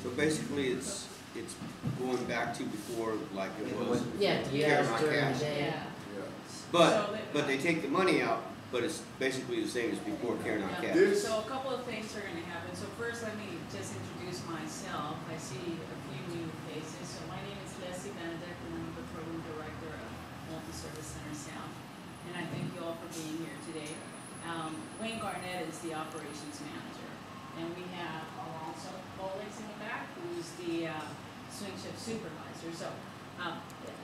So basically, it's going back to before, like it was. Yeah, Care not during the cash. day. But they take the money out, but it's basically the same as before care not cash. So a couple of things are going to happen. So first, let me just introduce myself. I see a few new faces. So my name is Leslie Benedict, and I'm the program director of Multi-Service Center South. And I thank you all for being here today. Wayne Garnett is the operations manager, and we have Alonso Bolix in the back, who's the swing shift supervisor. So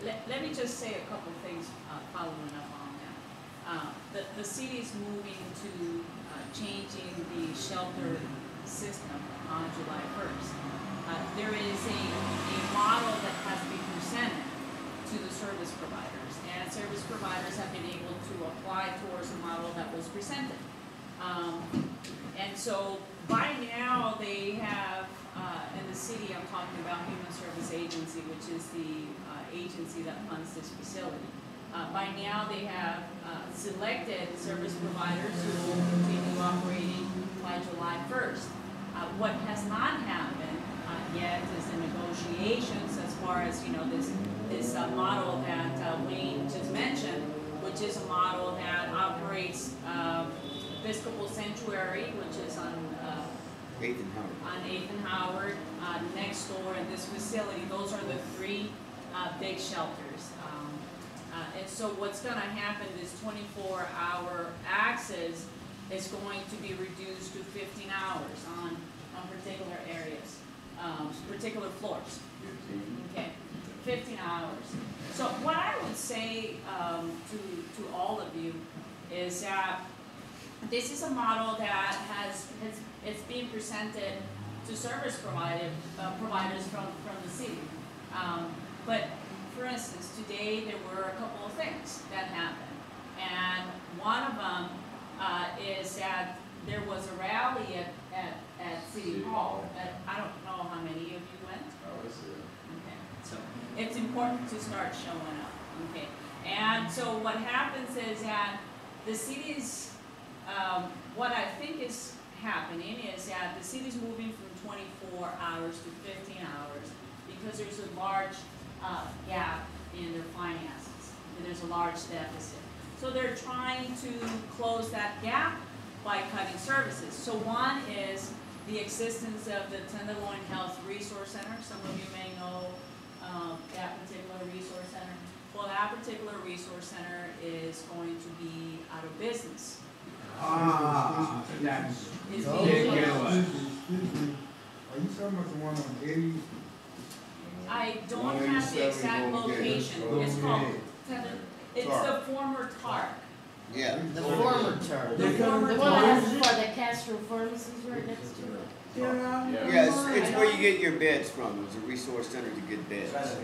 let me just say a couple things following up on that. The city is moving to changing the shelter system on July 1st. There is a model that has been presented to the service providers, and service providers have been able to apply towards the model that was presented. And so by now they have, in the city, I'm talking about Human Service Agency, which is the agency that funds this facility. By now they have selected service providers who will continue operating by July 1st. What has not happened yet is the negotiations as far as, you know, this model that Wayne just mentioned, which is a model that operates Episcopal Sanctuary, which is on 8th and Howard. On 8th and Howard, next door in this facility. Those are the three big shelters. And so what's going to happen, this 24-hour access is going to be reduced to 15 hours on particular areas, particular floors. Okay, 15 hours. So what I would say to all of you is that this is a model that it's being presented to service providers from the city. But for instance, today there were a couple of things that happened, and one of them is that there was a rally at City Hall. I don't know how many of you went. I was there. Okay, so it's important to start showing up. Okay, and so what happens is that the city's what I think is happening is that the city's moving from 24 hours to 15 hours because there's a large gap in their finances. There's a large deficit. So they're trying to close that gap by cutting services. So one is the existence of the Tenderloin Health Resource Center. Some of you may know that particular resource center. Well, that particular resource center is going to be out of business. That's It's no, being yeah, closed. Are you talking about the one on 80? I don't have the exact location. It's called it's the former TARC. Yeah. The former term. The former The one that has TARC. for the Castro Pharmacies right next to it. Yeah, it's where you get your beds from. It's a resource center to get beds. Yes.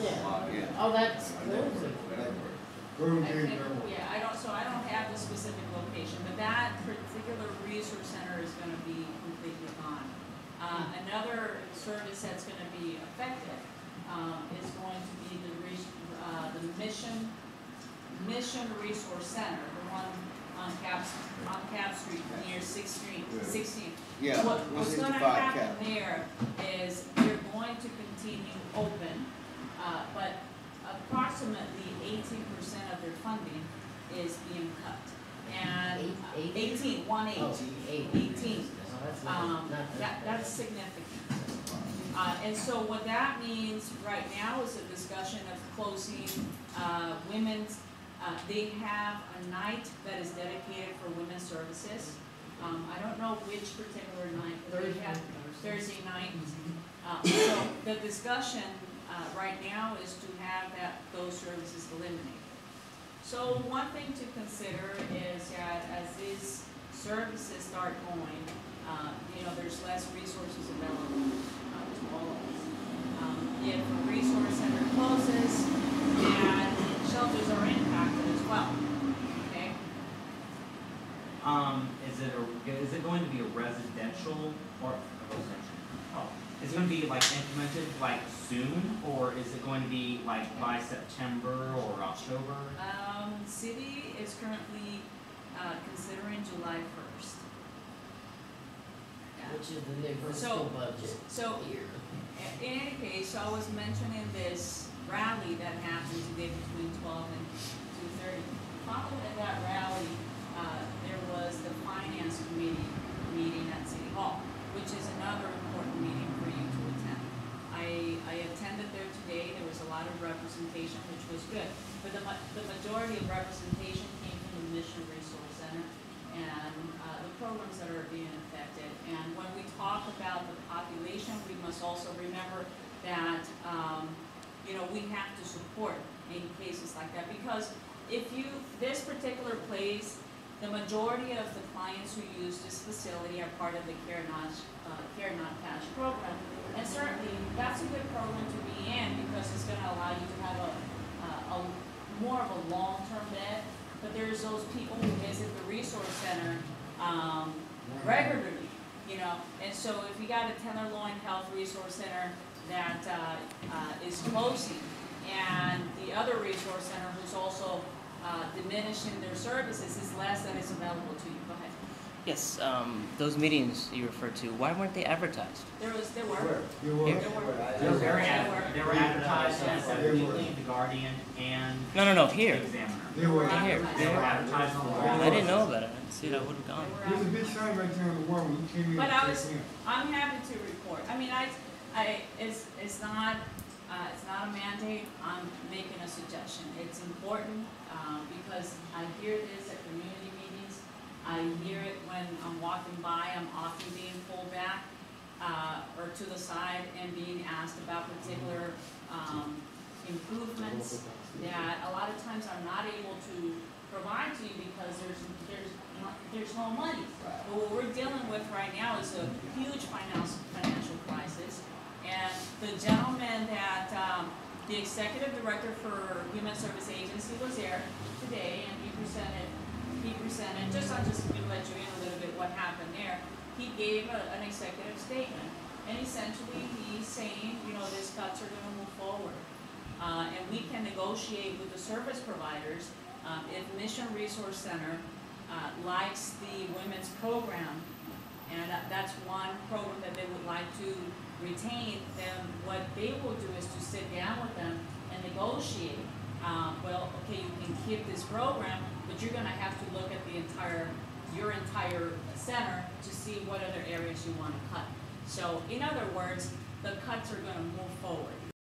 Yeah. Oh, that's closing. I don't have the specific location, but that particular resource center is going to be completely gone. Another service that's going to be affected is going to be the Mission Resource Center, the one on Cap Street near 6th Street, 16th. Yeah. What's going to happen there is they're going to continue open, but approximately 18% of their funding is being cut. And 18. That's significant. And so what that means right now is a discussion of closing women's. They have a night that is dedicated for women's services. I don't know which particular night, but they have Thursday night. So the discussion right now is to have those services eliminated. So one thing to consider is that as these services start going, there's less resources available to all of us. If a resource center closes, and shelters are impacted as well. Okay. Is it going to be a residential or is it going to be like implemented like soon, or is it going to be like by September or October? City is currently considering July 1st. that. Which is the new So- school budget So, year. in any case, I was mentioning this rally that happened today between 12 and 2:30. Following that rally, there was the finance committee meeting at City Hall, which is another important meeting for you to attend. I attended there today. There was a lot of representation, which was good. But the majority of representation came from the Mission Resource Center and the programs that are being affected. And when we talk about the population, we must also remember that, we have to support in cases like that. Because this particular place, the majority of the clients who use this facility are part of the Care Not Cash program. And certainly, that's a good program to be in because it's gonna allow you to have a more of a long-term bed. But there's those people who visit the resource center, regularly, and so if you got a Tenderloin Health Resource Center that, is closing, and the other resource center who's also, diminishing their services is less that is available to you. Go ahead. Yes, those meetings you referred to, why weren't they advertised? There were. You were. Here. They were advertised as They were. Weekly, The Guardian, and No, The here. Examiner. They were. Here. They were advertised on the wall. I didn't know about it. See, I would have gone. There's a big sign right there on the wall when you came in. But to check in. I'm happy to report. I mean, it's not a mandate. I'm making a suggestion. It's important, because I hear this at community meetings. I hear it when I'm walking by. I'm often being pulled back, or to the side and being asked about particular, improvements that a lot of times I'm not able to provide to you because there's no money. But what we're dealing with right now is a huge financial crisis. And the gentleman that, the executive director for Human Service Agency was there today, and he presented, I'll just let you in a little bit what happened there. He gave an executive statement, and essentially he's saying, these cuts are gonna move forward. And we can negotiate with the service providers, if Mission Resource Center, likes the women's program, and that's one program that they would like to retain, then what they will do is to sit down with them and negotiate. Okay, you can keep this program, but you're gonna have to look at your entire center to see what other areas you wanna cut. So, in other words, the cuts are gonna move forward.